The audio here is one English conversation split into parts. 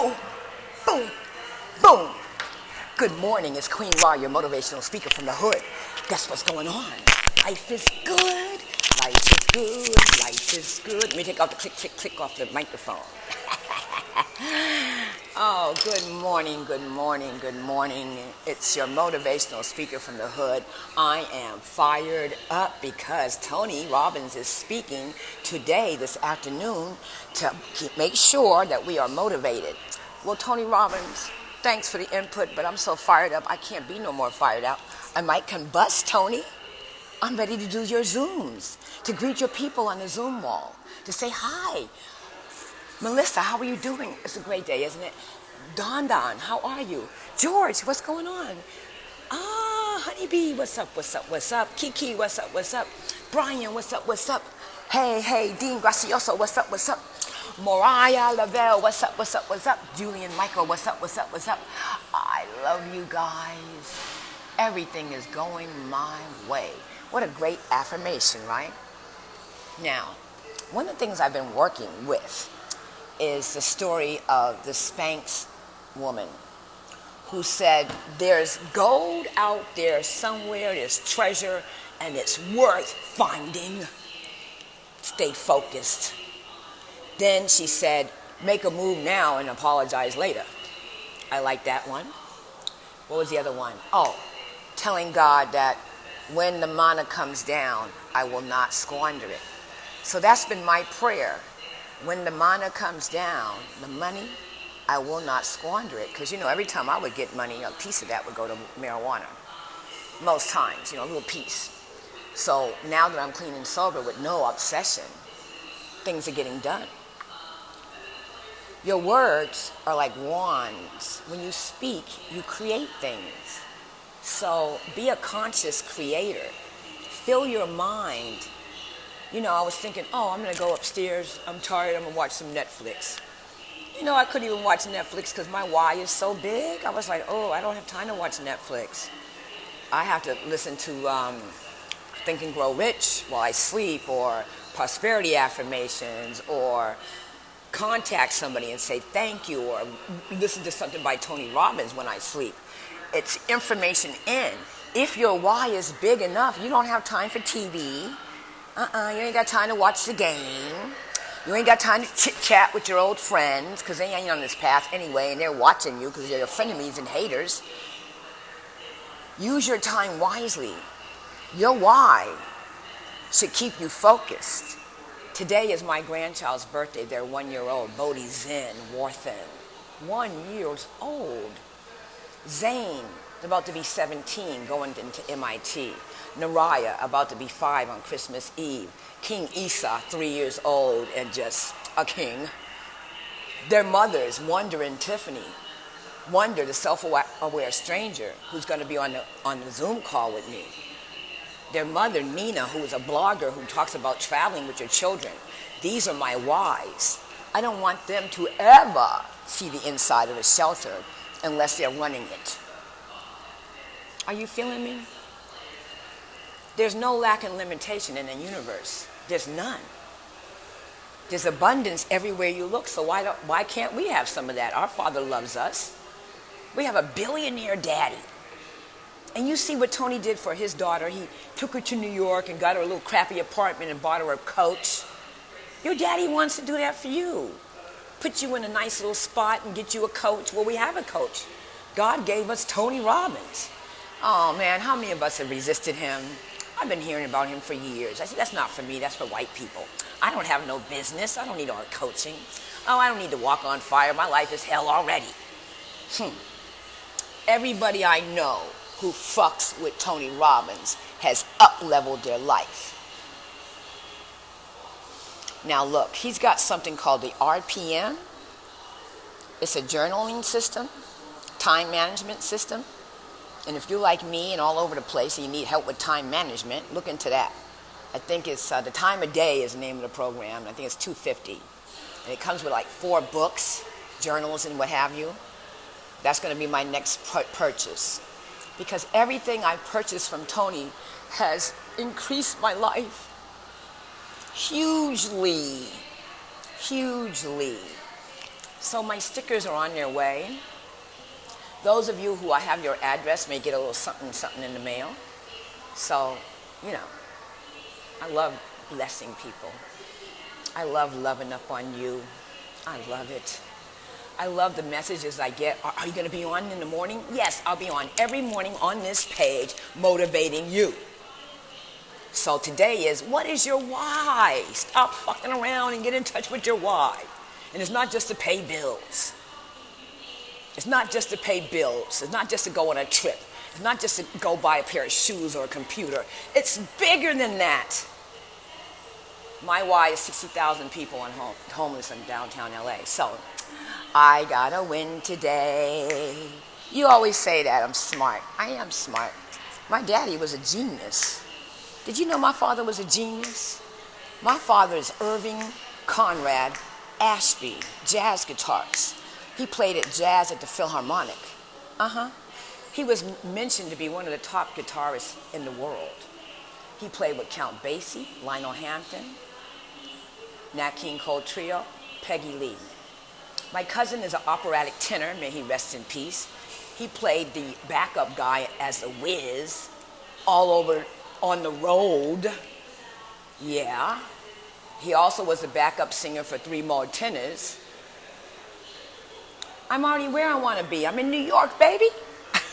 Boom, boom, boom. Good morning, it's Queen Ra, your motivational speaker from the hood. Guess what's going on? Life is good, life is good, life is good. Let me take off the click, click, click off the microphone. Oh, good morning, good morning, good morning. It's your motivational speaker from the hood. I am fired up because Tony Robbins is speaking today, this afternoon, to make sure that we are motivated. Well, Tony Robbins, thanks for the input, but I'm so fired up, I can't be no more fired up. I might combust, Tony. I'm ready to do your Zooms, to greet your people on the Zoom wall, to say hi. Melissa, how are you doing? It's a great day, isn't it? Don, how are you? George, what's going on? Honeybee, what's up, what's up, what's up? Kiki, what's up, what's up? Brian, what's up, what's up? Hey, Dean Gracioso, what's up, what's up? Mariah Lavelle, what's up, what's up, what's up? Julian Michael, what's up, what's up, what's up? I love you guys. Everything is going my way. What a great affirmation, right? Now, one of the things I've been working with is the story of the Spanx woman who said, there's gold out there somewhere, there's treasure, and it's worth finding. Stay focused. Then she said, make a move now and apologize later. I like that one. What was the other one? Oh, telling God that when the manna comes down, I will not squander it. So that's been my prayer. When the manna comes down, the money, I will not squander it. Because, every time I would get money, a piece of that would go to marijuana. Most times, a little piece. So now that I'm clean and sober with no obsession, things are getting done. Your words are like wands. When you speak, you create things. So be a conscious creator. Fill your mind. I was thinking, I'm going to go upstairs. I'm tired. I'm going to watch some Netflix. I couldn't even watch Netflix because my why is so big. I was like, I don't have time to watch Netflix. I have to listen to Think and Grow Rich while I sleep, or prosperity affirmations, or contact somebody and say thank you, or listen to something by Tony Robbins when I sleep. It's information in. If your why is big enough, you don't have time for TV. You ain't got time to watch the game. You ain't got time to chit-chat with your old friends, because they ain't on this path anyway, and they're watching you because they're your frenemies and haters. Use your time wisely. Your why should keep you focused. Today is my grandchild's birthday. They're 1 year old. Bodhi Zen Warthen. 1 year old. Zane, about to be 17, going into MIT. Naraya, about to be 5 on Christmas Eve. King Isa, 3 years old and just a king. Their mothers, Wonder and Tiffany. Wonder, the self-aware stranger, who's going to be on the Zoom call with me. Their mother, Nina, who is a blogger who talks about traveling with your children. These are my whys. I don't want them to ever see the inside of a shelter unless they're running it. Are you feeling me? There's no lack and limitation in the universe. There's none. There's abundance everywhere you look, so why can't we have some of that? Our Father loves us. We have a billionaire daddy. And you see what Tony did for his daughter. He took her to New York and got her a little crappy apartment and bought her a coach. Your daddy wants to do that for you. Put you in a nice little spot and get you a coach. Well, we have a coach. God gave us Tony Robbins. Oh, man, how many of us have resisted him? I've been hearing about him for years. I said, that's not for me. That's for white people. I don't have no business. I don't need all the coaching. I don't need to walk on fire. My life is hell already. Everybody I know who fucks with Tony Robbins has up-leveled their life. Now look, he's got something called the RPM. It's a journaling system, time management system. And if you're like me and all over the place and you need help with time management, look into that. I think it's The Time of Day is the name of the program. I think it's $250. And it comes with like 4 books, journals and what have you. That's going to be my next purchase. Because everything I've purchased from Tony has increased my life hugely. So my stickers are on their way. Those of you who I have your address may get a little something, something in the mail. So, you know, I love blessing people. I love loving up on you. I love it. I love the messages I get. Are you going to be on in the morning? Yes, I'll be on every morning on this page motivating you. So today is, what is your why? Stop fucking around and get in touch with your why. And it's not just to pay bills. It's not just to pay bills. It's not just to go on a trip. It's not just to go buy a pair of shoes or a computer. It's bigger than that. My why is 60,000 people homeless in downtown LA. So, I gotta win today. You always say that I'm smart. I am smart. My daddy was a genius. Did you know my father was a genius? My father is Irving Conrad Ashby, jazz guitars. He played at jazz at the Philharmonic. He was mentioned to be one of the top guitarists in the world. He played with Count Basie, Lionel Hampton, Nat King Cole Trio, Peggy Lee. My cousin is an operatic tenor, may he rest in peace. He played the backup guy as a whiz all over on the road. Yeah. He also was the backup singer for Three More Tenors. I'm already where I want to be. I'm in New York, baby.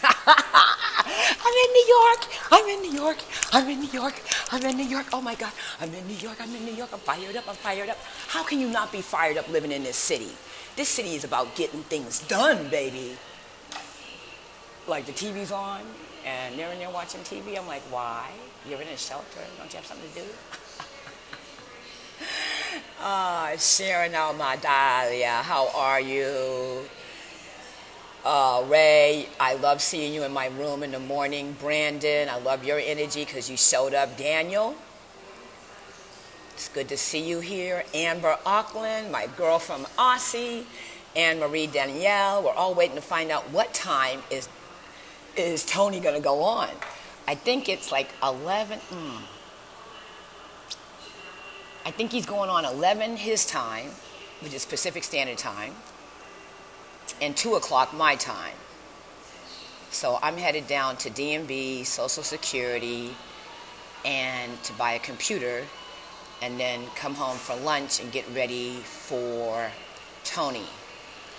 I'm in New York. I'm in New York. I'm in New York. I'm in New York. Oh my God. I'm in New York. I'm in New York. I'm fired up. I'm fired up. How can you not be fired up living in this city? This city is about getting things done, baby. Like the TV's on and they're in there watching TV. I'm like, why? You're in a shelter. Don't you have something to do? Sharon Almadalia, how are you? Ray, I love seeing you in my room in the morning. Brandon, I love your energy because you showed up. Daniel, it's good to see you here. Amber Auckland, my girl from Aussie. Anne-Marie Danielle, we're all waiting to find out what time is Tony going to go on. I think it's like 11. I think he's going on 11 his time, which is Pacific Standard Time, and 2 o'clock my time. So I'm headed down to DMV, Social Security, and to buy a computer, and then come home for lunch and get ready for Tony.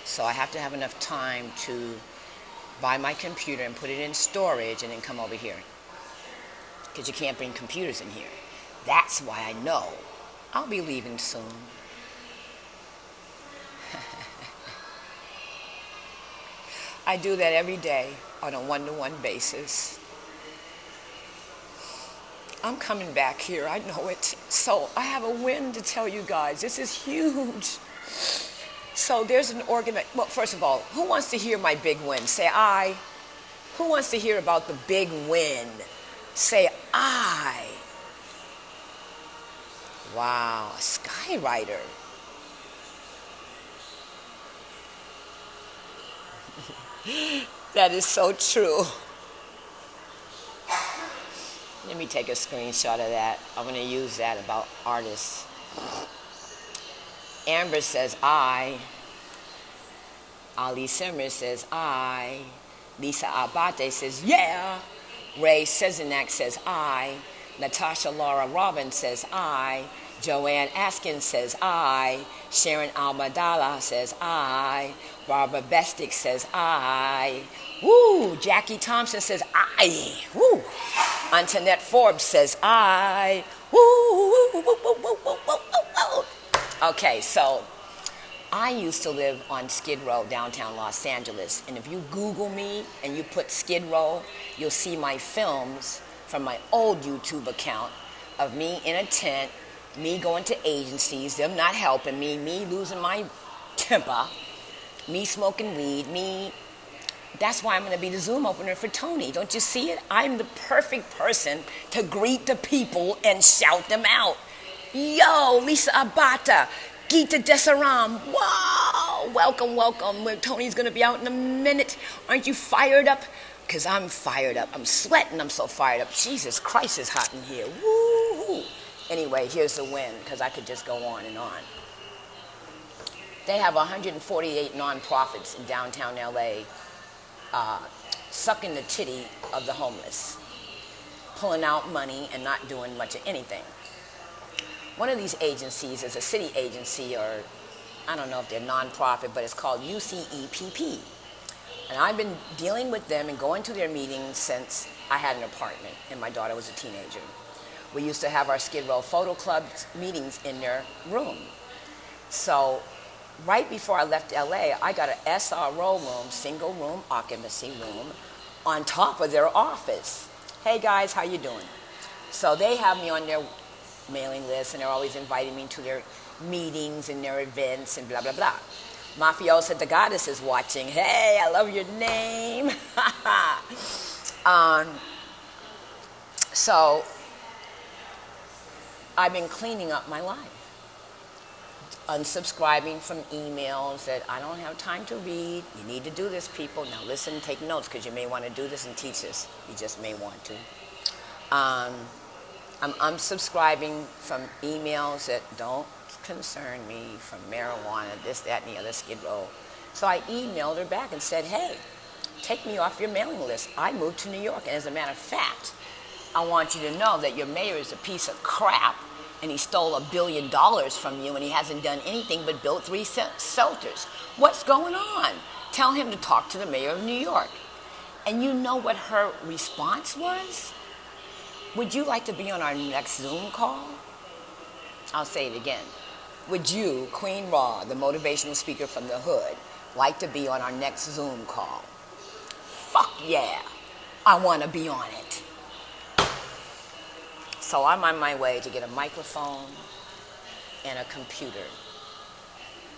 So I have to have enough time to buy my computer and put it in storage and then come over here. Because you can't bring computers in here. That's why I know I'll be leaving soon. I do that every day on a one-to-one basis. I'm coming back here, I know it. So I have a win to tell you guys. This is huge. So there's an well, first of all, who wants to hear my big win? Say I. Who wants to hear about the big win? Say I. Wow, a skywriter. That is so true. Let me take a screenshot of that. I'm going to use that about artists. Amber says I. Ali Simmer says I. Lisa Abate says yeah. Ray Sezenak says I. Natasha Laura Robbins says I. Joanne Askins says I. Sharon Almadala says I. Barbara Bestick says I. Woo! Jackie Thompson says I. Woo! Antoinette Forbes says I. Woo! Woo! Woo! Woo! Woo! Woo! Woo! Woo! Woo! Okay, so I used to live on Skid Row, downtown Los Angeles. And if you Google me and you put Skid Row, you'll see my films from my old YouTube account of me in a tent, me going to agencies, them not helping me losing my temper, me smoking weed, me. That's why I'm going to be the Zoom opener for Tony. Don't you see it? I'm the perfect person to greet the people and shout them out. Yo, Lisa Abata, Gita Desaram, wow, welcome, welcome. Tony's going to be out in a minute. Aren't you fired up? Because I'm fired up. I'm sweating. I'm so fired up. Jesus Christ, it's hot in here. Woo! Anyway, here's the win, because I could just go on and on. They have 148 nonprofits in downtown LA sucking the titty of the homeless, pulling out money and not doing much of anything. One of these agencies is a city agency, or I don't know if they're nonprofit, but it's called UCEPP. And I've been dealing with them and going to their meetings since I had an apartment and my daughter was a teenager. We used to have our Skid Row Photo Club meetings in their room. So right before I left LA, I got an SRO room, single room occupancy room, on top of their office. Hey guys, how you doing? So they have me on their mailing list, and they're always inviting me to their meetings and their events and blah, blah, blah. Mafiosa the Goddess is watching. Hey, I love your name. So I've been cleaning up my life. Unsubscribing from emails that I don't have time to read. You need to do this, people. Now listen, take notes, because you may want to do this and teach this. You just may want to. I'm unsubscribing from emails that don't concern me, from marijuana, this, that, and the other, Skid Row. So I emailed her back and said, hey, take me off your mailing list. I moved to New York, and as a matter of fact, I want you to know that your mayor is a piece of crap, and he stole $1 billion from you, and he hasn't done anything but built 3 shelters. What's going on? Tell him to talk to the mayor of New York. And you know what her response was? Would you like to be on our next Zoom call? I'll say it again. Would you, Queen Raw, the motivational speaker from the hood, like to be on our next Zoom call? Fuck yeah, I want to be on it. So I'm on my way to get a microphone and a computer,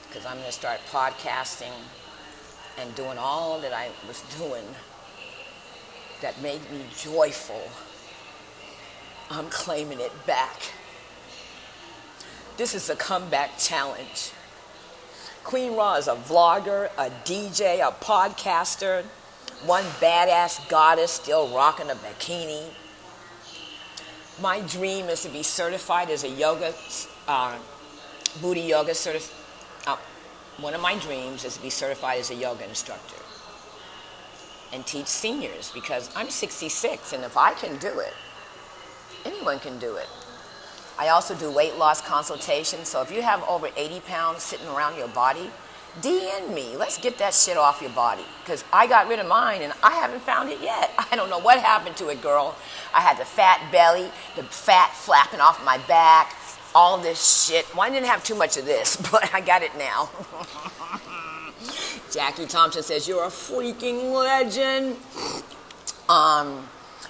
because I'm going to start podcasting and doing all that I was doing that made me joyful. I'm claiming it back. This is a comeback challenge. Queen Raw is a vlogger, a DJ, a podcaster, one badass goddess still rocking a bikini. My dream is to be certified as a yoga, booty yoga certified. One of my dreams is to be certified as a yoga instructor and teach seniors, because I'm 66, and if I can do it, anyone can do it. I also do weight loss consultations, so if you have over 80 pounds sitting around your body, DM me. Let's get that shit off your body, because I got rid of mine and I haven't found it yet. I don't know what happened to it, girl. I had the fat belly, the fat flapping off my back, all this shit. Well, I didn't have too much of this, but I got it now. Jackie Thompson says, you're a freaking legend.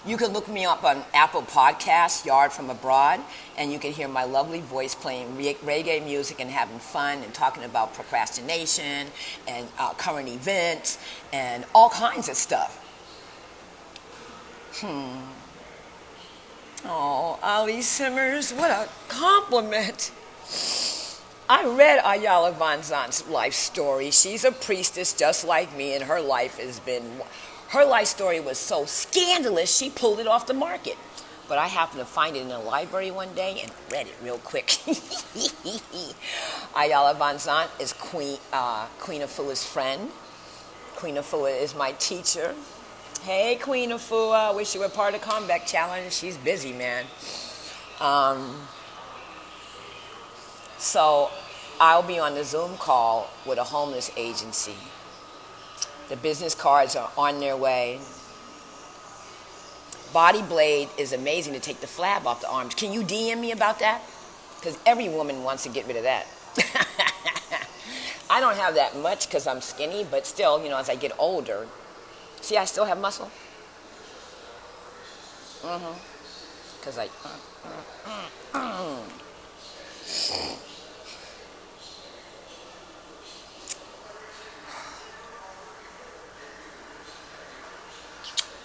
You can look me up on Apple Podcasts, Yard from Abroad, and you can hear my lovely voice playing reggae music and having fun and talking about procrastination and current events and all kinds of stuff. Oh, Ali Simmers, what a compliment. I read Ayala Van Zant's life story. She's a priestess just like me, and her life story was so scandalous, she pulled it off the market. But I happened to find it in the library one day and read it real quick. Ayala Van Zant is Queen Afua's friend. Queen Afua is my teacher. Hey, Queen Afua, wish you were part of Comeback Challenge. She's busy, man. So I'll be on the Zoom call with a homeless agency. The business cards are on their way. Body Blade is amazing to take the flab off the arms. Can you DM me about that? Because every woman wants to get rid of that. I don't have that much because I'm skinny, but still, as I get older. See, I still have muscle. Because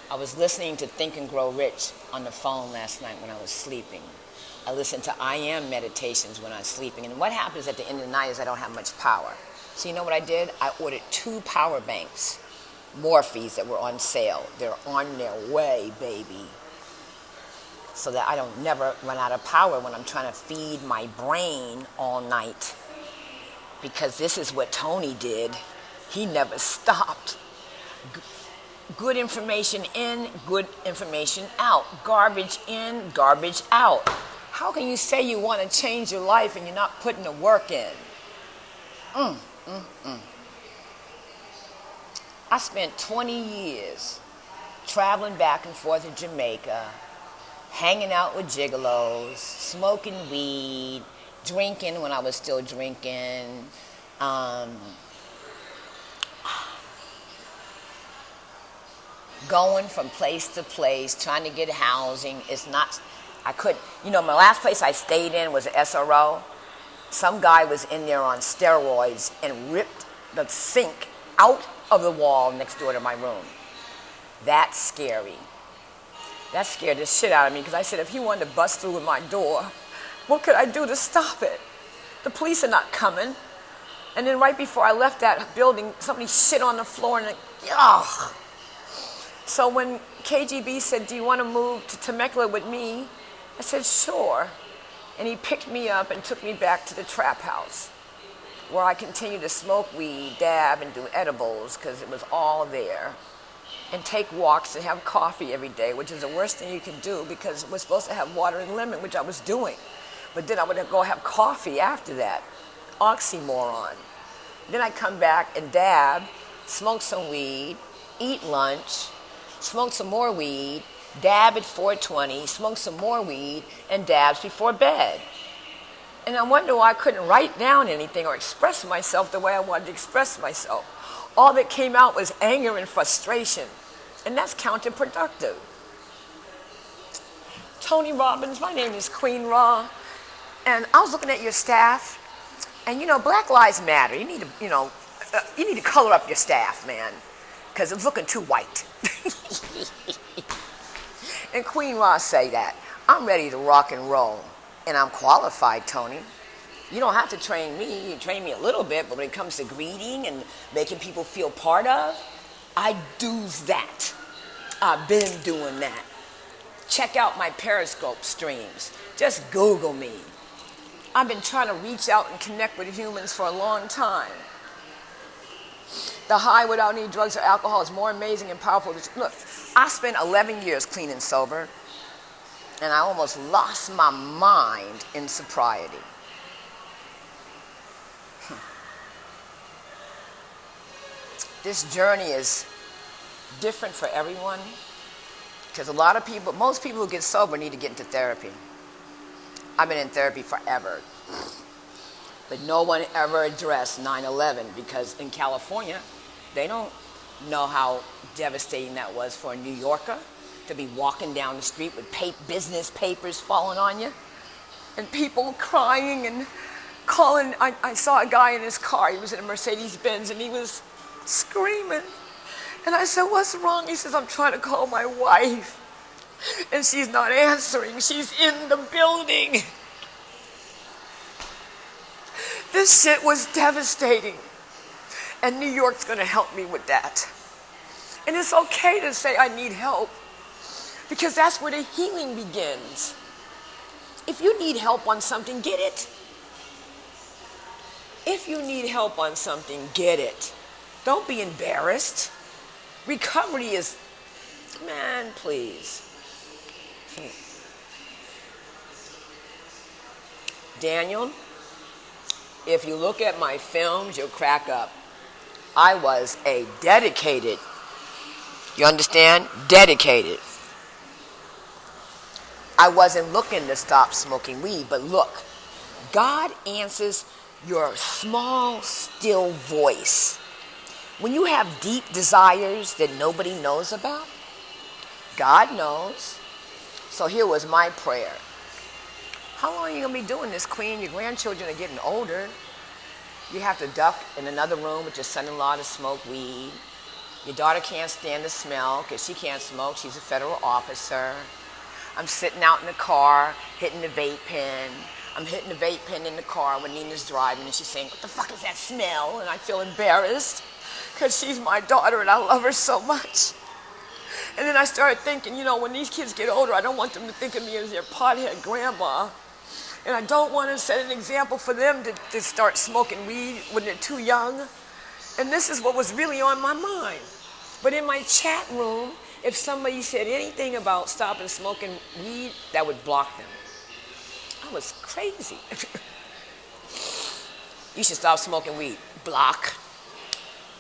I was listening to Think and Grow Rich on the phone last night when I was sleeping. I listened to I Am meditations when I was sleeping. And what happens at the end of the night is I don't have much power. So you know what I did? I ordered 2 power banks, Morphes, that were on sale. They're on their way, baby. So that I don't never run out of power when I'm trying to feed my brain all night. because this is what Tony did. He never stopped. Good information in, good information out. Garbage in, garbage out. How can you say you want to change your life and you're not putting the work in? I spent 20 years traveling back and forth to Jamaica, hanging out with gigolos, smoking weed, drinking when I was still drinking, going from place to place, trying to get housing. My last place I stayed in was SRO. Some guy was in there on steroids and ripped the sink out of the wall next door to my room. That's scary. That scared the shit out of me because I said, if he wanted to bust through my door, what could I do to stop it? The police are not coming. And then right before I left that building, somebody shit on the floor and ugh. So when KGB said, do you want to move to Temecula with me? I said, sure. And he picked me up and took me back to the trap house where I continued to smoke weed, dab, and do edibles because it was all there. And take walks and have coffee every day, which is the worst thing you can do because we're supposed to have water and lemon, which I was doing. But then I would go have coffee after that. Oxymoron. Then I'd come back and dab, smoke some weed, eat lunch, smoke some more weed, dab at 4:20, smoke some more weed, and dabs before bed. And I wonder why I couldn't write down anything or express myself the way I wanted to express myself. All that came out was anger and frustration. And that's counterproductive. Tony Robbins, my name is Queen Ra. And I was looking at your staff. And Black Lives Matter. You need to color up your staff, man. Because it's looking too white. And Queen Ra say that. I'm ready to rock and roll. And I'm qualified, Tony. You don't have to train me. You train me a little bit, but when it comes to greeting and making people feel part of, I do's that. I've been doing that. Check out my Periscope streams. Just Google me. I've been trying to reach out and connect with humans for a long time. The high without any drugs or alcohol is more amazing and powerful. Look, I spent 11 years clean and sober, and I almost lost my mind in sobriety. This journey is different for everyone because most people who get sober need to get into therapy. I've been in therapy forever. But no one ever addressed 9/11 because in California, they don't know how devastating that was for a New Yorker to be walking down the street with business papers falling on you and people crying and calling. I saw a guy in his car. He was in a Mercedes-Benz and he was screaming. And I said, what's wrong? He says, I'm trying to call my wife and she's not answering. She's in the building. This shit was devastating. And New York's going to help me with that. And it's okay to say I need help because that's where the healing begins. If you need help on something, get it. If you need help on something, get it. Don't be embarrassed. Recovery is, man, please. Daniel, if you look at my films, you'll crack up. I was a dedicated, you understand? Dedicated. I wasn't looking to stop smoking weed, but look, God answers your small, still voice. When you have deep desires that nobody knows about, God knows. So here was my prayer. How long are you going to be doing this, Queen? Your grandchildren are getting older. You have to duck in another room with your son-in-law to smoke weed. Your daughter can't stand the smell because she can't smoke. She's a federal officer. I'm sitting out in the car, hitting the vape pen. I'm hitting the vape pen in the car when Nina's driving, and she's saying, what the fuck is that smell? And I feel embarrassed because she's my daughter and I love her so much. And then I started thinking, when these kids get older, I don't want them to think of me as their pothead grandma. And I don't want to set an example for them to start smoking weed when they're too young. And this is what was really on my mind. But in my chat room, if somebody said anything about stopping smoking weed, that would block them. I was crazy. You should stop smoking weed. Block.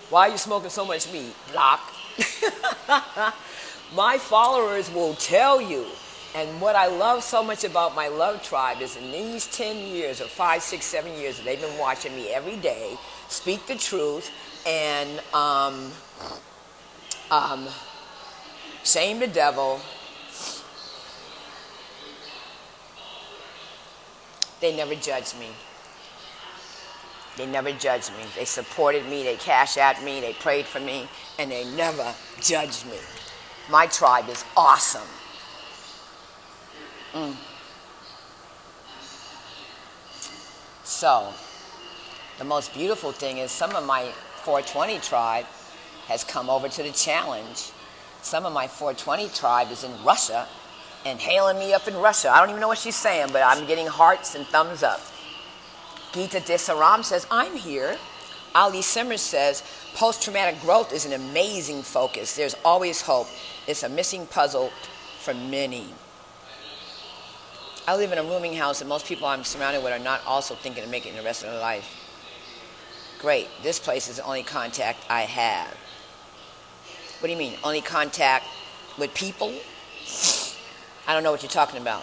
Why are you smoking so much weed? Block. My followers will tell you. And what I love so much about my love tribe is in these 10 years or 5, 6, 7 years that they've been watching me every day speak the truth and shame the devil. They never judged me. They never judged me. They supported me, they cashed at me, they prayed for me, and they never judged me. My tribe is awesome. So, the most beautiful thing is some of my 420 tribe has come over to the challenge. Some of my 420 tribe is in Russia and hailing me up in Russia. I don't even know what she's saying, but I'm getting hearts and thumbs up. Gita Desaram says, I'm here. Ali Simmers says, post-traumatic growth is an amazing focus. There's always hope. It's a missing puzzle for many. I live in a rooming house, and most people I'm surrounded with are not also thinking of making it the rest of their life. Great. This place is the only contact I have. What do you mean? Only contact with people? I don't know what you're talking about.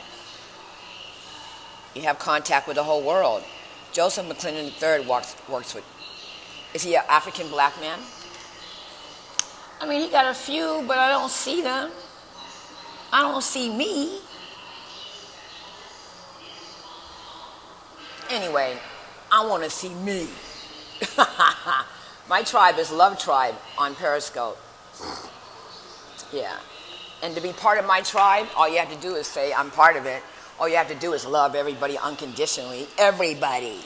You have contact with the whole world. Joseph McClendon III works with. Is he an African black man? I mean, he got a few, but I don't see them. I don't see me. Anyway, I want to see me. My tribe is Love Tribe on Periscope. Yeah. And to be part of my tribe, all you have to do is say, I'm part of it. All you have to do is love everybody unconditionally. Everybody.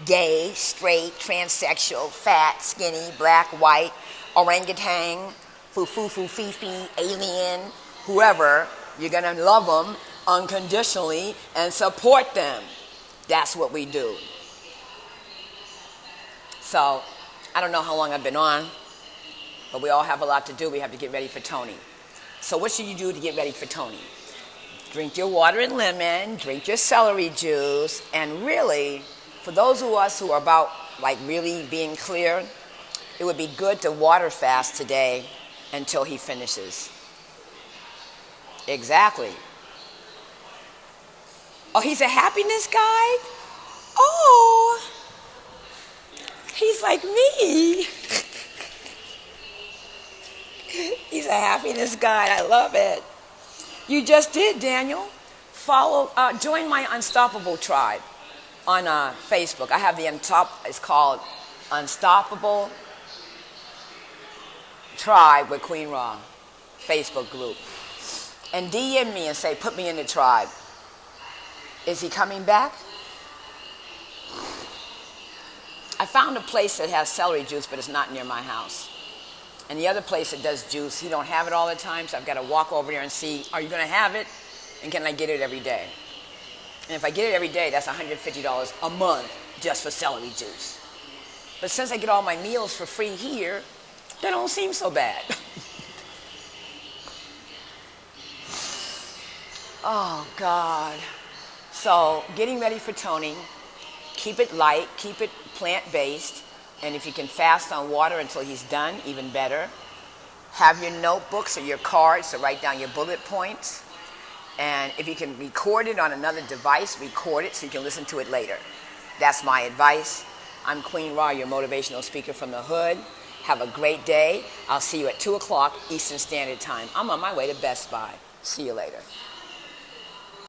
Gay, straight, transsexual, fat, skinny, black, white, orangutan, foo-foo-foo, fifi, alien, whoever. You're going to love them unconditionally and support them. That's what we do. So, I don't know how long I've been on, but we all have a lot to do. We have to get ready for Tony. So what should you do to get ready for Tony? Drink your water and lemon, drink your celery juice, and really, for those of us who are about like really being clear, it would be good to water fast today until he finishes. Exactly. Oh, he's a happiness guy? Oh, he's like me. He's a happiness guy. I love it. You just did, Daniel. Join my Unstoppable Tribe on Facebook. I have it's called Unstoppable Tribe with Queen Ra Facebook group. And DM me and say, put me in the tribe. Is he coming back? I found a place that has celery juice, but it's not near my house. And the other place that does juice, he don't have it all the time, so I've got to walk over there and see, are you going to have it? And can I get it every day? And if I get it every day, that's $150 a month just for celery juice. But since I get all my meals for free here, that don't seem so bad. Oh, God. So, getting ready for Tony, keep it light, keep it plant-based, and if you can fast on water until he's done, even better. Have your notebooks or your cards to write down your bullet points. And if you can record it on another device, record it so you can listen to it later. That's my advice. I'm Queen Ra, your motivational speaker from the hood. Have a great day. I'll see you at 2 o'clock Eastern Standard Time. I'm on my way to Best Buy. See you later.